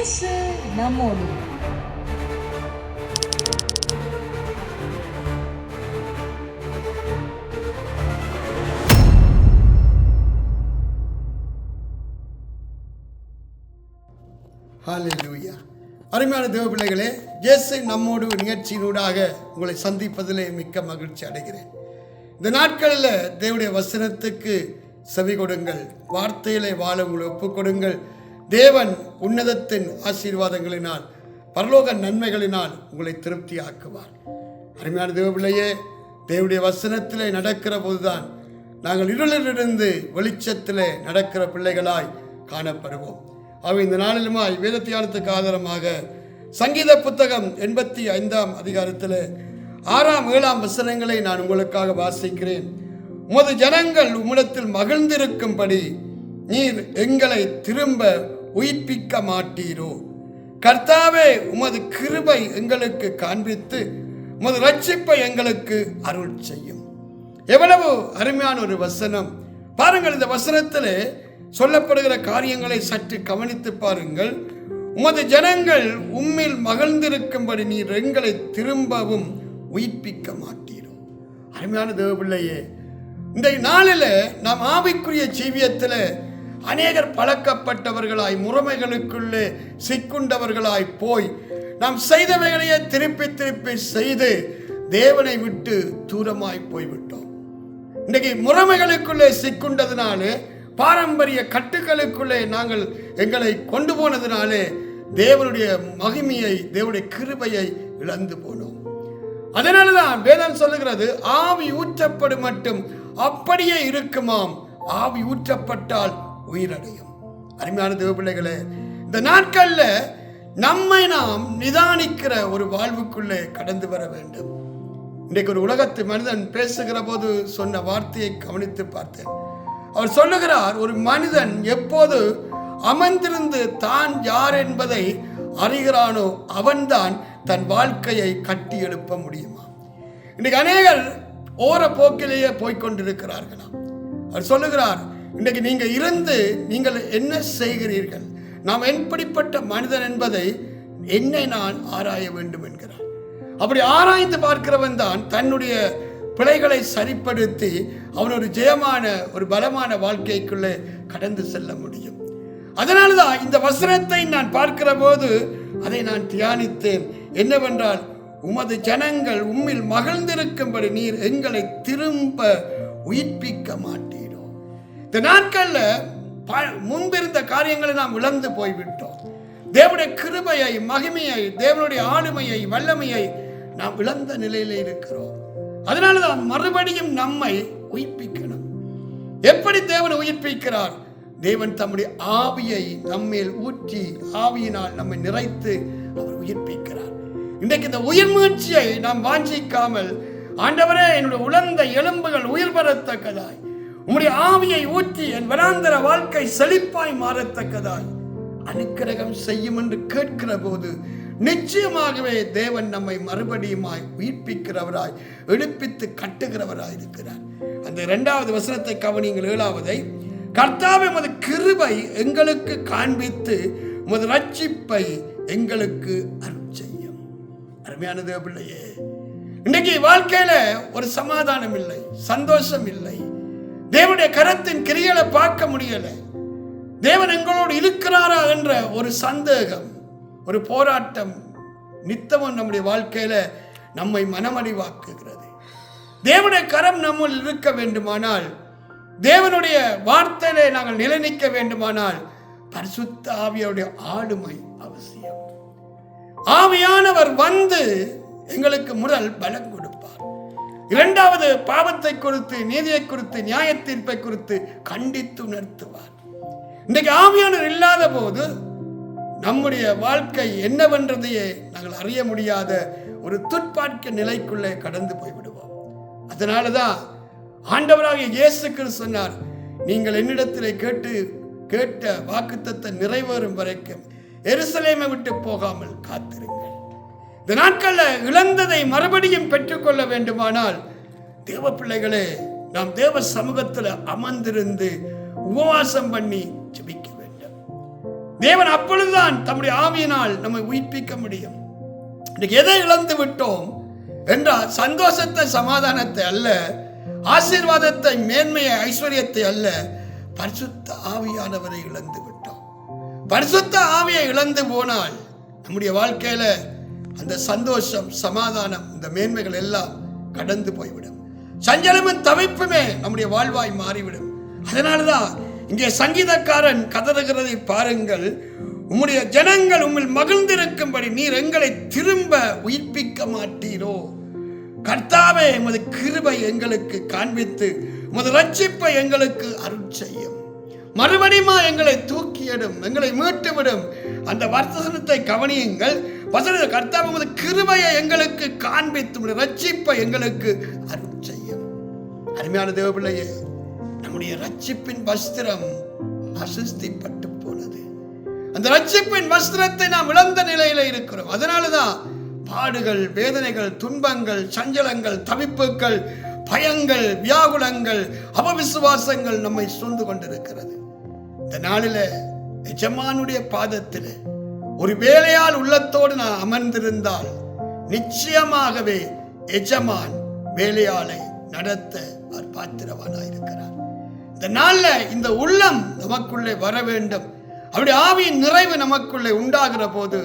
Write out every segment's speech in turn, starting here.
இயேசு நம்மோடு. ஹல்லேலூயா. அருமையான தேவ பிள்ளைகளே, இயேசு நம்மோடு நிகழ்ச்சியினூடாக உங்களை சந்திப்பதிலே மிக்க மகிழ்ச்சி அடைகிறேன். இந்த நாட்களில் தேவனுடைய வசனத்துக்கு செவி கொடுங்கள், வார்த்தையிலே வாழ உங்களை ஒப்புக் கொடுங்கள். தேவன் உன்னதத்தின் ஆசீர்வாதங்களினால், பரலோக நன்மைகளினால் உங்களை திருப்தி ஆக்குவார். அருமையான தேவ பிள்ளையே, தேவனுடைய வசனத்திலே நடக்கிற போதுதான் நாங்கள் இருளிலிருந்து வெளிச்சத்திலே நடக்கிற பிள்ளைகளாய் காணப்படுவோம். அவை இந்த நாளிலுமாய் வேத தியானத்துக்கு ஆதாரமாக சங்கீத புத்தகம் 85 அதிகாரத்தில் 6, 7 வசனங்களை நான் உங்களுக்காக வாசிக்கிறேன். உமது ஜனங்கள் உம்மிடத்தில் மகிழ்ந்திருக்கும்படி நீர் எங்களை திரும்ப உயிர்ப்பிக்க மாட்டீரோ? கர்த்தாவே, உமது கிருபை எங்களுக்கு காண்பித்து உமது ரட்சிப்பை எங்களுக்கு அருள் செய்யும். எவ்வளவு அருமையான ஒரு வசனம் பாருங்கள். இந்த வசனத்திலே சொல்லப்படுகிற காரியங்களை சற்று கவனித்து பாருங்கள். உமது ஜனங்கள் உம்மில் மகிழ்ந்திருக்கும்படி நீர் எங்களை திரும்பவும் உயிர்ப்பிக்க மாட்டீரோ? அருமையான தேவ பிள்ளையே, இந்த நாளில் நாம் ஆவிக்குரிய ஜீவியத்தில் அநேகர் பழக்கப்பட்டவர்களாய், முறைமைகளுக்குள்ளே சிக்குண்டவர்களாய் போய் நாம் செய்தவைகளையே திருப்பி திருப்பி செய்து தேவனை விட்டு தூரமாய் போய்விட்டோம். இன்றைக்கு முறைமைகளுக்குள்ளே சிக்குண்டதுனாலே, பாரம்பரிய கட்டுக்களுக்குள்ளே நாங்கள் எங்களை கொண்டு போனதினாலே தேவனுடைய மகிமையை, தேவனுடைய கிருபையை இழந்து போனோம். அதனால தான் வேதம் சொல்லுகிறது, ஆவி ஊற்றப்படும் மட்டும் அப்படியே இருக்குமாம், ஆவி ஊற்றப்பட்டால் உயிரடையும். அருமையான தேவ பிள்ளைகளே, இந்த நாட்களில் நம்மை நாம் நிதானிக்கிற ஒரு வாழ்வுக்குள்ளே கடந்து வர வேண்டும். இன்றைக்கு ஒரு உலகத்து மனிதன் பேசுகிற போது சொன்ன வார்த்தையை கவனித்து பார்த்தேன். அவர் சொல்லுகிறார், ஒரு மனிதன் எப்போது அமர்ந்திருந்து தான் யார் என்பதை அறிகிறானோ அவன்தான் தன் வாழ்க்கையை கட்டி எழுப்ப முடியுமா. இன்றைக்கு அநேகர் ஓர போக்கிலேயே போய்கொண்டிருக்கிறார்களாம். அவர் சொல்லுகிறார், இன்றைக்கு நீங்கள் இருந்து நீங்கள் என்ன செய்கிறீர்கள், நாம் எப்படிப்பட்ட மனிதன் என்பதை என்னை நான் ஆராய வேண்டும் என்கிறார். அப்படி ஆராய்ந்து பார்க்கிறவன் தான் தன்னுடைய பிழைகளை சரிப்படுத்தி அவன் ஒரு ஜெயமான, ஒரு பலமான வாழ்க்கைக்குள்ளே கடந்து செல்ல முடியும். அதனால தான் இந்த வசனத்தை நான் பார்க்கிற போது அதை நான் தியானித்தேன். என்னவென்றால், உமது ஜனங்கள் உம்மில் மகிழ்ந்திருக்கும்படி நீர் எங்களை திரும்ப உயிர்ப்பிக்க மாட்டீரோ? இந்த நாட்களில் முன்பிருந்த காரியங்களை நாம் இழந்து போய்விட்டோம். தேவனுடைய கிருபையை, மகிமையை, தேவனுடைய ஆளுமையை, வல்லமையை நாம் இழந்த நிலையில் இருக்கிறோம். அதனாலதான் மறுபடியும் நம்மை உயிர்ப்பிக்கணும். எப்படி தேவன் உயிர்ப்பிக்கிறார்? தேவன் தம்முடைய ஆவியை நம்மேல் ஊற்றி, ஆவியினால் நம்மை நிறைத்து அவர் உயிர்ப்பிக்கிறார். இன்றைக்கு இந்த உயிர் முயற்சியை நாம் வாஞ்சிக்காமல், ஆண்டவரே, என்னுடைய உலர்ந்த எலும்புகள் உயிர் பெறத்தக்கதாய் உம்முடைய ஆவியை ஊற்றி என் வனாந்தர வாழ்க்கை செழிப்பாய் மாறத்தக்கதாய் அனுக்கிரகம் செய்யும் என்று கேட்கிற போது நிச்சயமாகவே தேவன் நம்மை மறுபடியுமாய் உயிர்ப்பிக்கிறவராய், எழுப்பித்து கட்டுகிறவராய் இருக்கிறார். அந்த 2வது வசனத்தை கவனியுங்கள். 7வதை, கர்த்தாவே, உமது கிருபை எங்களுக்கு காண்பித்து உமது ரட்சிப்பை எங்களுக்கு அருள் செய்யும். அருமையான தேவ பிள்ளையே, இன்னைக்கு வாழ்க்கையில ஒரு சமாதானம் இல்லை, சந்தோஷம் இல்லை, தேவனுடைய கரத்தின் கிரியைகளை பார்க்க முடியல, தேவன் எங்களோடு இருக்கிறாரா என்ற ஒரு சந்தேகம், ஒரு போராட்டம் நித்தமும் நம்முடைய வாழ்க்கையில நம்மை மனமடிவாக்குகிறது. தேவனுடைய கரம் நம்முள் இருக்க வேண்டுமானால், தேவனுடைய வார்த்தையிலே நாங்கள் நிலைநிற்க வேண்டுமானால், பரிசுத்த ஆவியுடைய ஆளுமை அவசியம். ஆவியானவர் வந்து எங்களுக்கு முதல் பலம் கொடுப்பார். 2வது, பாவத்தை குறித்து, நீதியை குறித்து, நியாய தீர்ப்பை குறித்து கண்டித்து உணர்த்துவார். இன்றைக்கு ஆவியானவர் இல்லாத போது நம்முடைய வாழ்க்கை என்னவென்றதையே நாங்கள் அறிய முடியாத ஒரு துட்பாட்க நிலைக்குள்ளே கடந்து போய்விடுவோம். அதனாலதான் ஆண்டவராகிய இயேசு கிறிஸ்து சொன்னார், நீங்கள் என்னிடத்திலே கேட்ட வாக்குத்தத்தை நிறைவேறும் வரைக்கும் எருசலேமை விட்டு போகாமல் காத்திருங்கள். இந்த நாட்களில் இழந்ததை மறுபடியும் பெற்றுக்கொள்ள வேண்டுமானால், தேவ பிள்ளைகளே, நாம் தேவ சமூகத்தில் அமர்ந்திருந்து உபவாசம் பண்ணி ஜெபிக்க வேண்டும். தேவன் அப்பொழுதுதான் தம்முடைய ஆவியினால் நம்மை உயிர்ப்பிக்க முடியும். இன்னைக்கு எதை இழந்து விட்டோம் என்றால் சந்தோஷத்தை, சமாதானத்தை அல்ல, ஆசீர்வாதத்தை, மேன்மையை, ஐஸ்வர்யத்தை அல்ல, பரிசுத்த ஆவியானவரை இழந்து விட்டோம். பரிசுத்த ஆவியை இழந்து போனால் நம்முடைய வாழ்க்கையில அந்த சந்தோஷம், சமாதானம், இந்த மேன்மைகள் எல்லாம் கடந்து போய்விடும். சஞ்சலமும் தவிப்புமே நம்முடைய வாழ்வாய் மாறிவிடும். அதனாலதான் இங்கே சங்கீதக்காரன் கதறுகிறதை பாருங்கள். உம்முடைய ஜனங்கள் உம்மில் மகிழ்ந்திருக்கும்படி நீர் எங்களை திரும்ப உயிர்ப்பிக்க மாட்டீரோ? கர்த்தாவே, எமது கிருபை எங்களுக்கு காண்பித்து உமது ரட்சிப்பை எங்களுக்கு அருள் செய்யும். மறுபடியும் எங்களை தூக்கியிடும், எங்களை மீட்டுவிடும். அந்த வசனத்தை கவனியுங்கள். கர்த்தாவே, உமது கிருபையை எங்களுக்கு காண்பித்து உமது ரட்சிப்பை எங்களுக்கு அருள் செய்யும். அருமையான தேவ பிள்ளையே, நம்முடைய ரட்சிப்பின் வஸ்திரம் அசுஸ்திப்பட்டு போனது. அந்த ரட்சிப்பின் வஸ்திரத்தை நாம் இழந்த நிலையில இருக்கிறோம். அதனாலதான் பாடுகள், வேதனைகள், துன்பங்கள், சஞ்சலங்கள், தவிப்புகள், பயங்கள், வியாகுலங்கள், அவவிசுவாசங்கள் நம்மை சூழ்ந்து கொண்டிருக்கிறது. இந்த நாளில எஜமானுடைய பாதத்தில் ஒரு வேலையால் உள்ளத்தோடு நான் அமர்ந்திருந்தால் நிச்சயமாகவே எஜமான் வேலையாளை நடத்த அவர் பாத்திரவானாயிருக்கிறார். இந்த நாள்ல இந்த உள்ளம் நமக்குள்ளே வர வேண்டும். அவருடைய ஆவியின் நிறைவு நமக்குள்ளே உண்டாகிற போது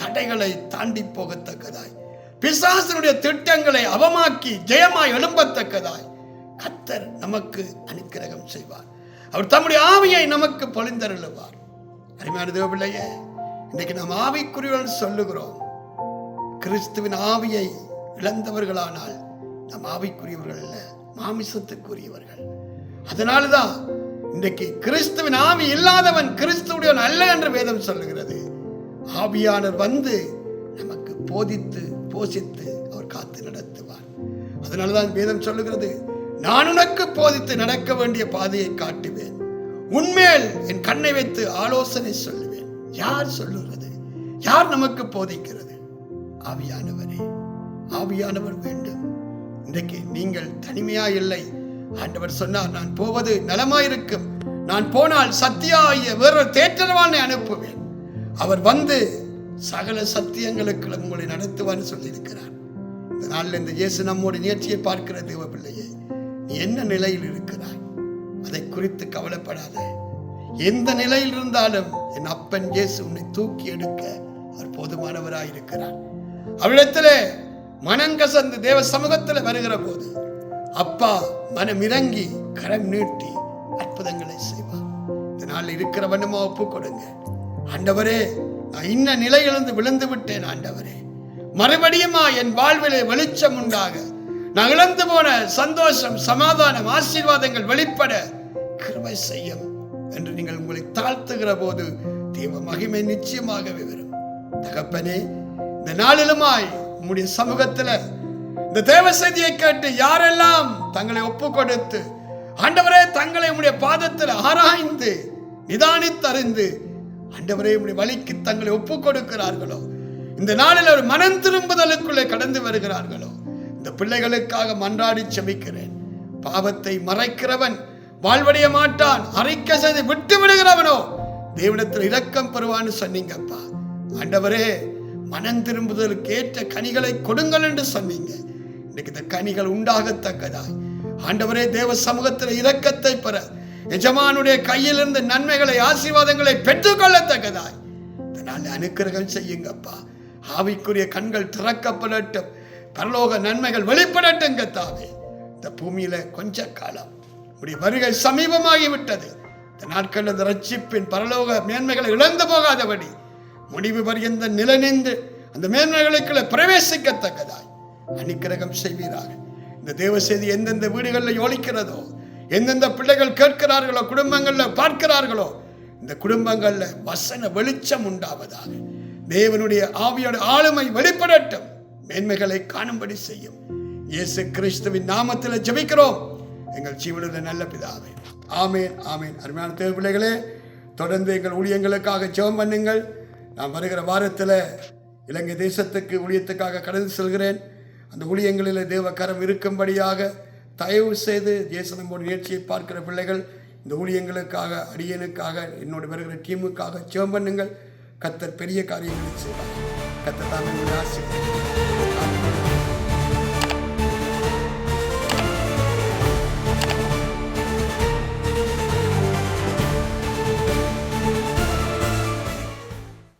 தடைகளை தாண்டி போகத்தக்கதாய், பிசாசனுடைய திட்டங்களை அவமாக்கி ஜெயமாய் எழும்பத்தக்கதாய் கர்த்தர் நமக்கு அனுக்கிரகம் செய்வார். அவர் தம்முடைய ஆவியை நமக்கு பொழிந்தருளுவார். அருமையான தேவ பிள்ளையே, இன்னைக்கு நாம் ஆவிக்குரியவர்கள் சொல்லுகிறோம். கிறிஸ்துவின் ஆவியை இழந்தவர்களானால் நாம் ஆவிக்குரியவர்கள் அல்ல, மாமிசத்துக்குரியவர்கள். அதனால்தான் இன்றைக்கு கிறிஸ்துவின் ஆவி இல்லாதவன் கிறிஸ்துவுடையவன் அல்ல என்று வேதம் சொல்லுகிறது. ஆவியானவர் வந்து நமக்கு போதித்து போஷித்து அவர் காத்து நடத்துவார். அதனால்தான் வேதம் சொல்லுகிறது, நான் உனக்கு போதித்து நடக்க வேண்டிய பாதையை காட்டுவேன், உன்மேல் என் கண்ணை வைத்து ஆலோசனை சொல்லுவேன். யார் சொல்லுகிறது? யார் நமக்கு போதிக்கிறது? ஆவியானவரே. ஆவியானவர் வேண்டும். இன்றைக்கு நீங்கள் தனிமையா இல்லை. ஆண்டவர் சொன்னார், நான் போவது நலமாயிருக்கும், நான் போனால் சத்தியாகிய வேறொரு தேற்றரவாளனை அனுப்புவேன், அவர் வந்து சகல சத்தியங்களுக்கு உங்களை நடத்துவான்னு சொல்லியிருக்கிறார். இந்த நாளில் இந்த இயேசு நம்மோட நிகழ்ச்சியை பார்க்கிற தேவ பிள்ளையே, நீ என்ன நிலையில் இருக்கிறாய்? அதை குறித்து கவலைப்படாத. எந்த நிலையில் இருந்தாலும் என் அப்பன் இயேசு உன்னை தூக்கி எடுக்க அவர் போதுமானவராயிருக்கிறார். அவரிடத்திலே மனங்கசந்து தேவ சமூகத்தில் வருகிற போது அப்பா மனம் இறங்கி கரம் நீட்டி அற்புதங்களை செய்வார். இதனால் இருக்கிற வண்ணமா ஒப்பு கொடுங்க. ஆண்டவரே, நான் இன்ன நிலையிலிருந்து விழுந்து விட்டேன். ஆண்டவரே, மறுபடியுமா என் வாழ்விலே வெளிச்சம் உண்டாக, நான் இழந்து போன சந்தோஷம், சமாதானம், ஆசீர்வாதங்கள் வெளிப்பட கிருபை செய்யும் என்று நீங்கள் உங்களை தாழ்த்துகிற போது தேவ மகிமை நிச்சயமாகவே வரும். தகப்பனே, இந்த நாளிலுமாய் உம்முடைய சமூகத்தில் இந்த தேவ செய்தியை கேட்டு யாரெல்லாம் தங்களை ஒப்பு கொடுத்து ஆண்டவரே தங்களை உம்முடைய பாதத்தில் ஆராய்ந்து நிதானித்தறிந்து ஆண்டவரே உம்முடைய வழிக்கு தங்களை ஒப்பு கொடுக்கிறார்களோ, இந்த நாளில் ஒரு மனம் திரும்புதலுக்குள்ளே கடந்து வருகிறார்களோ, இந்த பிள்ளைகளுக்காக மன்றாடி செபிக்கிறேன். பாவத்தை மறைக்கிறவன் வாழ்வடைய மாட்டான், அறிக்கை செய்து விட்டு விடுகிறவனோ தேவனிடத்தில் இரக்கம் பெறுவான்னு சொன்னீங்கப்பா. ஆண்டவரே, மனம் திரும்புதலுக்கு ஏற்ற கனிகளை கொடுங்கள் என்று சொன்னீங்க. இன்னைக்கு இந்த கனிகள் உண்டாகத்தக்கதாய் ஆண்டவரே தேவ சமூகத்தில் இரக்கத்தை பெற, எஜமானுடைய கையிலிருந்து நன்மைகளை, ஆசீர்வாதங்களை பெற்றுக்கொள்ளத்தக்கதாய் இதனால் அனுக்கிரகம் செய்யுங்கப்பா. ஆவிக்குரிய கண்கள் திறக்கப்படட்டும், பரலோக நன்மைகள் வெளிப்படட்டும். கர்த்தாவே, இந்த பூமியில கொஞ்ச காலம் உடைய வருகை சமீபமாகிவிட்டது. இந்த நாட்கள் அந்த ரட்சிப்பின் பரலோக மேன்மைகளை இழந்து போகாதபடி முடிவு பரியந்த நிலைநின்று அந்த மேன்மைகளுக்குள்ள பிரவேசிக்கத்தக்கதாய் அனுக்கிரகம் செய்வீராக. இந்த தேவ செய்தி எந்தெந்த வீடுகளில் ஒலிக்கிறதோ, எந்தெந்த பிள்ளைகள் கேட்கிறார்களோ, குடும்பங்களில் பார்க்கிறார்களோ, இந்த குடும்பங்களில் வசன வெளிச்சம் உண்டாவதாக. தேவனுடைய ஆவியோட ஆளுமை வெளிப்படட்டும், மேன்மைகளை காணும்படி செய்யும். இயேசு கிறிஸ்துவின் நாமத்தில் ஜெபிக்கிறோம் எங்கள் ஜீவனுள்ள நல்ல பிதாவே. ஆமேன், ஆமேன். அருமையான தேவ பிள்ளைகளே, தொடர்ந்து எங்கள் ஊழியங்களுக்காக ஜெபம் பண்ணுங்கள். நான் வருகிற வாரத்தில் இலங்கை தேசத்துக்கு ஊழியத்துக்காக கடந்து செல்கிறேன். அந்த ஊழியங்களில் தேவ கரம் இருக்கும்படியாக தயவு செய்து இயேசு நம்முடைய நிகழ்ச்சியை பார்க்கிற பிள்ளைகள் இந்த ஊழியங்களுக்காக, அடியனுக்காக, என்னோட வருகிற டீமுக்காக ஜெபம் பண்ணுங்கள். கர்த்தர் பெரிய காரியங்களை செய்வார். கர்த்தர் தாமே உங்களை ஆசீர்வதிப்பார்.